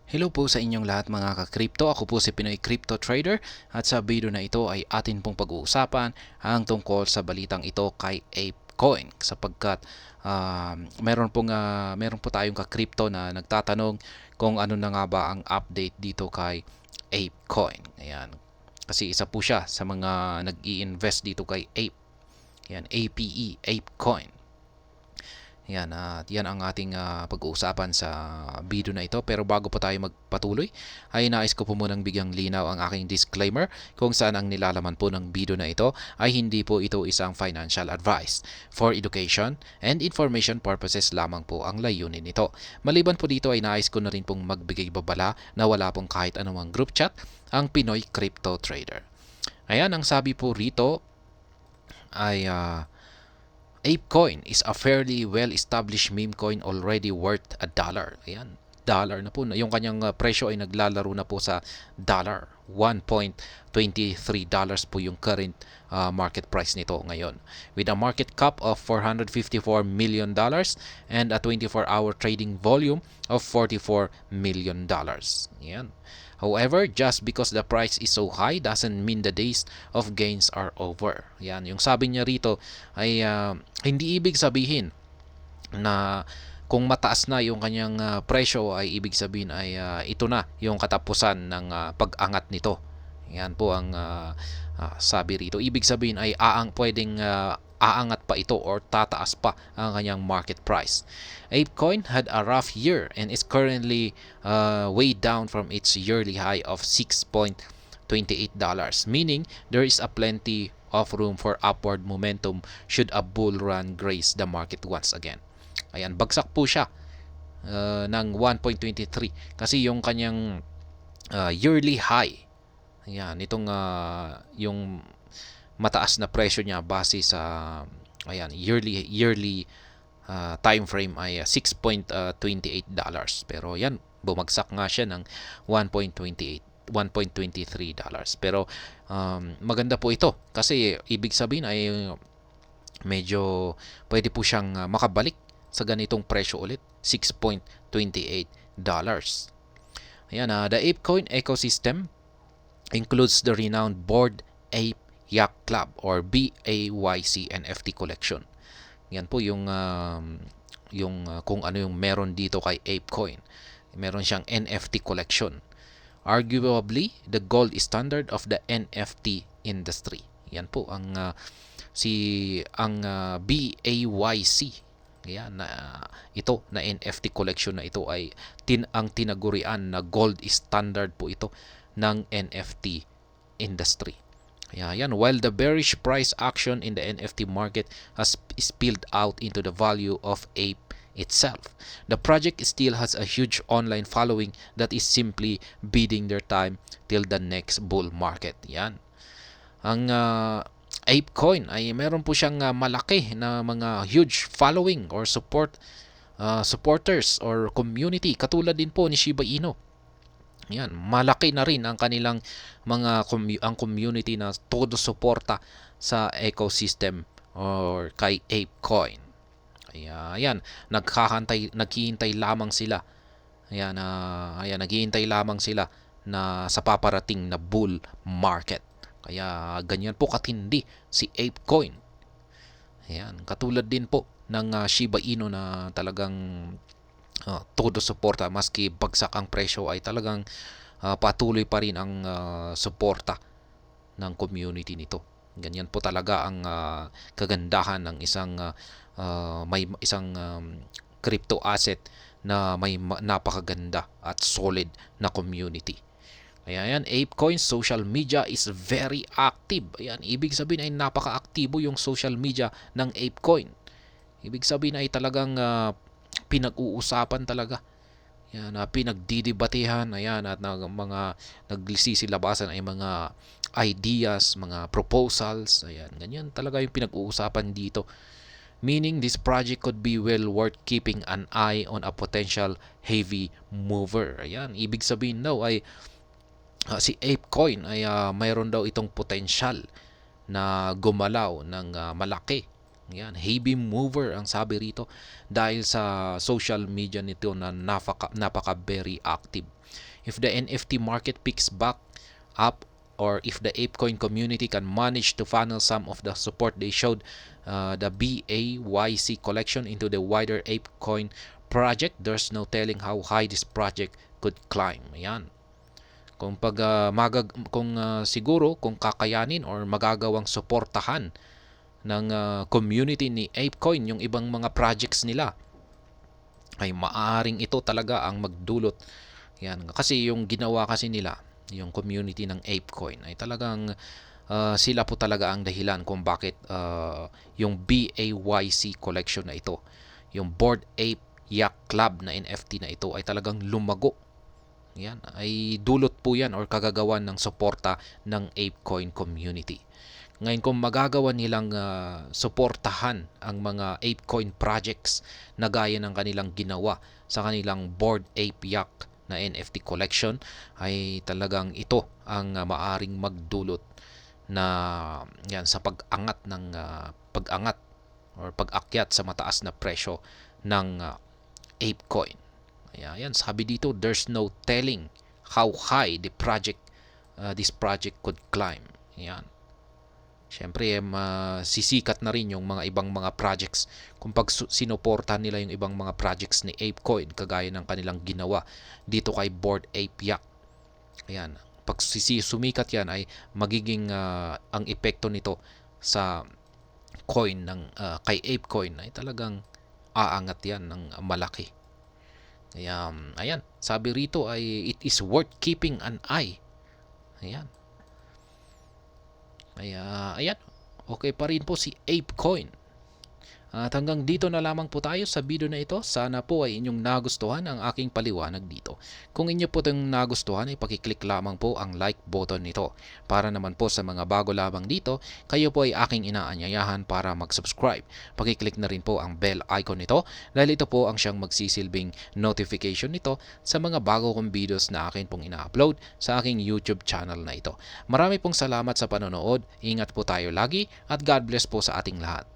Hello po sa inyong lahat mga ka-crypto. Ako po si Pinoy Crypto Trader at sa video na ito ay atin pong pag-uusapan ang tungkol sa balitang ito kay ApeCoin sapagkat meron po tayong ka-crypto na nagtatanong kung ano na nga ba ang update dito kay ApeCoin. Ayan. Kasi isa po siya sa mga nag-i-invest dito kay Ape. Ayan, APE, ApeCoin. Yan, at yan ang ating pag-uusapan sa video na ito. Pero bago po tayo magpatuloy, ay nais ko po munang bigyang linaw ang aking disclaimer kung saan ang nilalaman po ng video na ito ay hindi po ito isang financial advice. For education and information purposes lamang po ang layunin nito. Maliban po dito ay nais ko na rin pong magbigay babala na wala pong kahit anumang group chat ang Pinoy Crypto Trader. Ayan, ang sabi po rito ay ApeCoin is a fairly well-established meme coin already worth $1. Ayan, dollar na po. Yung kanyang presyo ay naglalaro na po sa dollar. $1.23 po yung current market price nito ngayon. With a market cap of $454 million and a 24-hour trading volume of $44 million. Ayan. However, just because the price is so high doesn't mean the days of gains are over. Yan, yung sabi niya rito ay hindi ibig sabihin na kung mataas na yung kanyang presyo ay ibig sabihin ay ito na yung katapusan ng pag-angat nito. Yan po ang sabi rito. Ibig sabihin ay pwedeng aangat pa ito or tataas pa ang kanyang market price. ApeCoin had a rough year and is currently way down from its yearly high of $6.28, meaning there is a plenty of room for upward momentum should a bull run grace the market once again. Ayan, bagsak po siya ng 1.23 kasi yung kanyang yearly high. Ayan, itong yung mataas na presyo niya base sa yearly time frame ay $6.28. Pero yan, bumagsak nga siya ng 1.23 $1.23. Pero maganda po ito kasi ibig sabihin ay medyo pwede po siyang makabalik sa ganitong presyo ulit, $6.28. Ayan, the ApeCoin ecosystem includes the renowned Bored Ape Yacht Club or BAYC NFT collection. Yan po yung kung ano yung meron dito kay ApeCoin. Meron siyang NFT collection. Arguably the gold standard of the NFT industry. Yan po ang BAYC. Yan na ito na NFT collection na ito ay ang tinagurian na gold standard po ito ng NFT industry. Kaya yan, while the bearish price action in the NFT market has spilled out into the value of Ape itself, the project still has a huge online following that is simply biding their time till the next bull market. Yan. Ang ApeCoin ay meron po siyang malaki na mga huge following or supporters or community katulad din po ni Shiba Inu. Yan, malaki na rin ang kanilang ang community na todo suporta sa ecosystem or kay ApeCoin. Kaya yan, naghihintay lamang sila. Naghihintay lamang sila na sa paparating na bull market. Kaya ganyan po katindi si ApeCoin. Ayan, katulad din po ng Shiba Inu na talagang todo suporta maski bagsak ang presyo ay talagang patuloy pa rin ang suporta ng community nito. Ganyan po talaga ang kagandahan ng may isang crypto asset na may napakaganda at solid na community. Kaya yan, ApeCoin social media is very active. Ayan, ibig sabihin ay napaka-aktibo yung social media ng ApeCoin. Ibig sabihin ay talagang pinag-uusapan talaga. Yan, pinagdidebatehan, ayan, at mga nagsisilabasan ay mga ideas, mga proposals, ayan, ganyan talaga yung pinag-uusapan dito. Meaning this project could be well worth keeping an eye on a potential heavy mover. Ayan, ibig sabihin daw ay si ApeCoin ay mayroon daw itong potential na gumalaw ng malaki Yan, heavy mover ang sabi rito dahil sa social media nito na napaka very active. If the NFT market picks back up, or if the ApeCoin community can manage to funnel some of the support they showed the BAYC collection into the wider ApeCoin project, there's no telling how high this project could climb. Ayan. Siguro kung kakayanin or magagawang suportahan ng community ni ApeCoin yung ibang mga projects nila, ay maaaring ito talaga ang magdulot. Yan, kasi yung ginawa kasi nila, yung community ng ApeCoin, ay talagang sila po talaga ang dahilan kung bakit yung BAYC collection na ito, yung Bored Ape Yacht Club na NFT na ito, ay talagang lumago. Yan, ay dulot po yan or kagagawan ng suporta ng ApeCoin community. Ngayon, kung magagawa nilang suportahan ang mga ApeCoin projects na gaya ng kanilang ginawa sa kanilang Bored Ape Yacht na NFT collection, ay talagang ito ang maaring magdulot na yan sa pag-angat or pag-akyat sa mataas na presyo ng ApeCoin. Ayan, sabi dito, there's no telling how high this project could climb. Ayan. Siyempre, sisikat na rin yung mga ibang mga projects kung pag sinuportahan nila yung ibang mga projects ni ApeCoin kagaya ng kanilang ginawa dito kay Bored Ape Yacht. Ayan. Pag sumikat yan, ay magiging ang epekto nito sa coin ng kay ApeCoin ay talagang aangat yan ng malaki. Kaya, ayan, sabi rito ay it is worth keeping an eye. Ayan. Kaya, ayan, okay pa rin po si ApeCoin. At hanggang dito na lamang po tayo sa video na ito. Sana po ay inyong nagustuhan ang aking paliwanag dito. Kung inyo po itong nagustuhan, ay pakiclick lamang po ang like button nito. Para naman po sa mga bago lamang dito, kayo po ay aking inaanyayahan para mag-subscribe. Pakiclick na rin po ang bell icon nito dahil ito po ang siyang magsisilbing notification nito sa mga bago kong videos na akin pong ina-upload sa aking YouTube channel na ito. Marami pong salamat sa panonood. Ingat po tayo lagi at God bless po sa ating lahat.